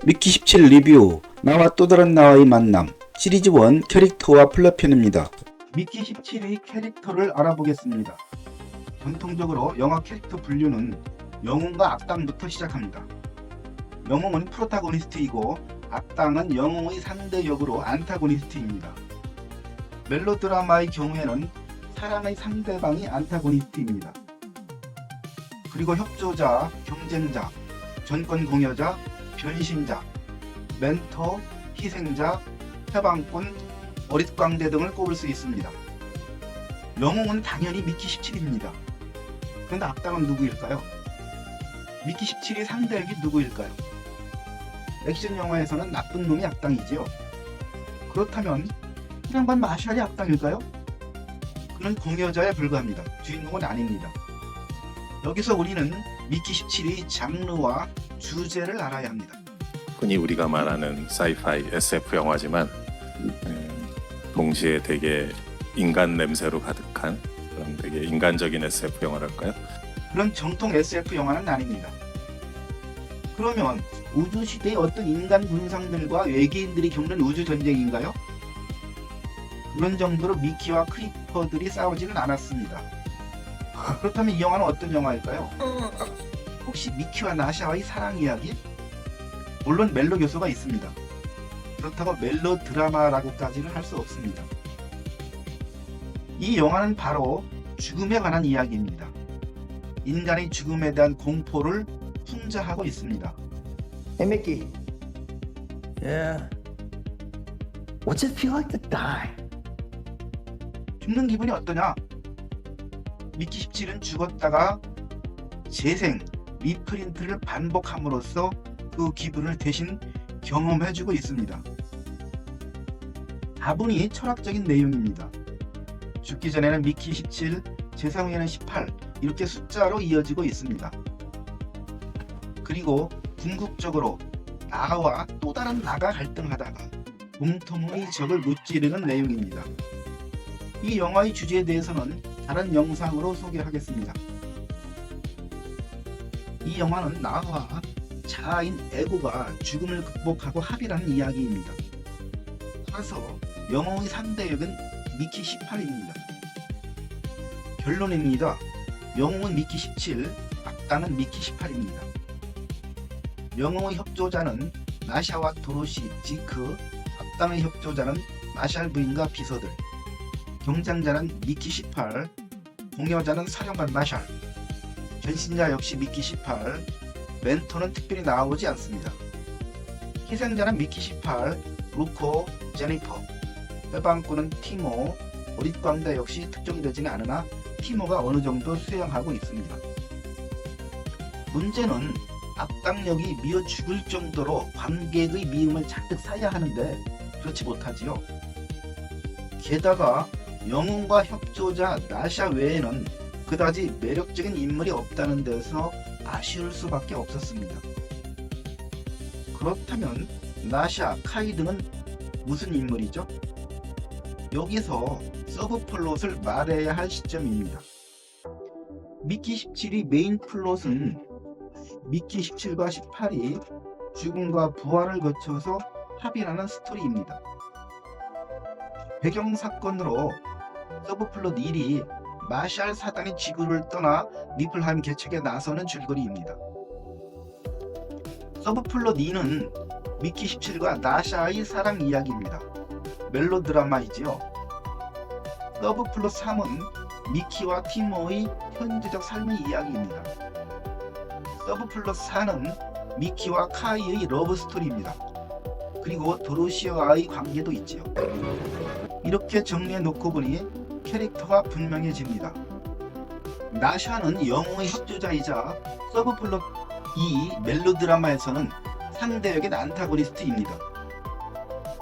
미키 17 리뷰 나와 또 다른 나와의 만남 시리즈 1 캐릭터와 플랫 편입니다. 미키 17의 캐릭터를 알아보겠습니다. 전통적으로 영화 캐릭터 분류는 영웅과 악당부터 시작합니다. 영웅은 프로타고니스트이고 악당은 영웅의 상대 역으로 안타고니스트입니다. 멜로드라마의 경우에는 사랑의 상대방이 안타고니스트입니다. 그리고 협조자, 경쟁자, 전권 공여자, 변신자, 멘토, 희생자, 해방꾼, 어릿광대 등을 꼽을 수 있습니다. 영웅은 당연히 미키 17입니다. 그런데 악당은 누구일까요? 미키 17의 상대역이 누구일까요? 액션 영화에서는 나쁜 놈이 악당이지요. 그렇다면 희생반 마샬이 악당일까요? 그는 공여자에 불과합니다. 주인공은 아닙니다. 여기서 우리는 미키 17의 장르와 주제를 알아야 합니다. 흔히 우리가 말하는 사이파이 SF 영화지만 동시에 되게 인간 냄새로 가득한 그런 되게 인간적인 SF 영화랄까요? 그런 정통 SF 영화는 아닙니다. 그러면 우주시대의 어떤 인간 군상들과 외계인들이 겪는 우주전쟁인가요? 그런 정도로 미키와 크리퍼들이 싸우지는 않았습니다. 그렇다면 이 영화는 어떤 영화일까요? 혹시 미키와 나샤와의 사랑 이야기? 물론 멜로 요소가 있습니다. 그렇다고 멜로 드라마라고까지는 할 수 없습니다. 이 영화는 바로 죽음에 관한 이야기입니다. 인간의 죽음에 대한 공포를 풍자하고 있습니다. Hey, Mickey. Yeah. What's it feel like to die? 죽는 기분이 어떠냐? 미키 17은 죽었다가 재생, 리프린트를 반복함으로써 그 기분을 대신 경험해주고 있습니다. 다분히 철학적인 내용입니다. 죽기 전에는 미키 17, 재생 후에는 18 이렇게 숫자로 이어지고 있습니다. 그리고 궁극적으로 나와 또 다른 나가 갈등하다가 공통의 적을 무찌르는 내용입니다. 이 영화의 주제에 대해서는 다른 영상으로 소개하겠습니다. 이 영화는 나와 자아인 에고가 죽음을 극복하고 합의라는 이야기입니다. 따라서 영웅의 상대역은 미키 18입니다. 결론입니다. 영웅은 미키 17, 악당은 미키 18입니다. 영웅의 협조자는 나샤와 도로시, 지크, 악당의 협조자는 마샬 부인과 비서들, 경쟁자는 미키 18, 공여자는 사령관 마샬, 변신자 역시 미키 18, 멘토는 특별히 나오지 않습니다. 희생자는 미키 18, 루코, 제니퍼, 해방꾼은 티모, 어릿광대 역시 특정되지는 않으나 티모가 어느 정도 수행하고 있습니다. 문제는 악당력이 미어 죽을 정도로 관객의 미움을 잔뜩 사야 하는데 그렇지 못하지요. 게다가 영웅과 협조자 나샤 외에는 그다지 매력적인 인물이 없다는 데서 아쉬울 수밖에 없었습니다. 그렇다면 나샤, 카이 등은 무슨 인물이죠? 여기서 서브 플롯을 말해야 할 시점입니다. 미키 17이 메인 플롯은 미키 17과 18이 죽음과 부활을 거쳐서 합의하는 스토리입니다. 배경 사건으로 서브 플롯 1이 마샬 사단이 지구를 떠나 니플하임 개척에 나서는 줄거리입니다. 서브 플롯 2는 미키 17과 나샤의 사랑 이야기입니다. 멜로드라마이지요. 서브 플롯 3은 미키와 티모의 현재적 삶의 이야기입니다. 서브 플롯 4는 미키와 카이의 러브 스토리입니다. 그리고 도로시와의 관계도 있지요. 이렇게 정리해 놓고 보니 캐릭터가 분명해집니다. 나샤는 영웅의 협조자이자 서브 플롯 2 멜로드라마에서는 상대역인 안타고니스트입니다.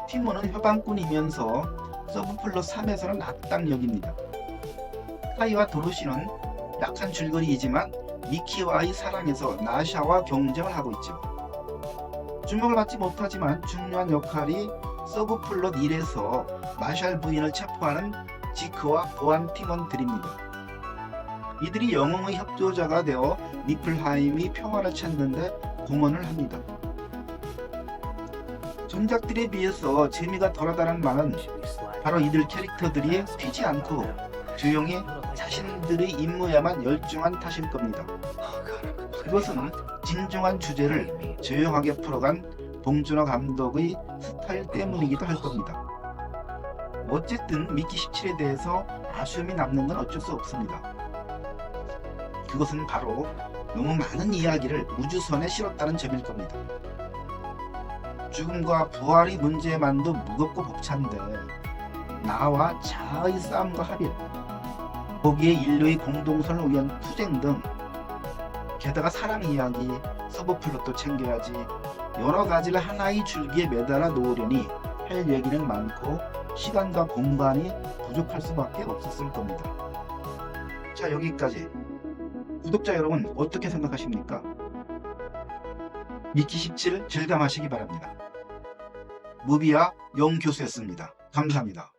티모는 해방꾼이면서 서브 플롯 3에서는 악당역입니다. 카이와 도로시는 약한 줄거리이지만 미키와의 사랑에서 나샤와 경쟁을 하고 있죠. 주목을 받지 못하지만 중요한 역할이 서브 플롯 1에서 마샬 부인을 체포하는 지크와 보안 팀원들입니다. 이들이 영웅의 협조자가 되어 니플하임이 평화를 찾는데 공헌을 합니다. 전작들에 비해서 재미가 덜하다는 말은 바로 이들 캐릭터들이 튀지 않고 조용히 자신들의 임무에만 열중한 탓일 겁니다. 그것은 진중한 주제를 조용하게 풀어간 봉준호 감독의 스타일 때문이기도 할 겁니다. 어쨌든 미키 17에 대해서 아쉬움이 남는 건 어쩔 수 없습니다. 그것은 바로 너무 많은 이야기를 우주선에 실었다는 점일 겁니다. 죽음과 부활의 문제만도 무겁고 벅찬데 나와 자아의 싸움과 합일, 거기에 인류의 공동선을 위한 투쟁 등 게다가 사랑 이야기, 서브 플롯도 챙겨야지 여러 가지를 하나의 줄기에 매달아 놓으려니 할 얘기는 많고 시간과 공간이 부족할 수밖에 없었을 겁니다. 자, 여기까지. 구독자 여러분 어떻게 생각하십니까? 미키 17 즐감하시기 바랍니다. 무비와 영교수였습니다. 감사합니다.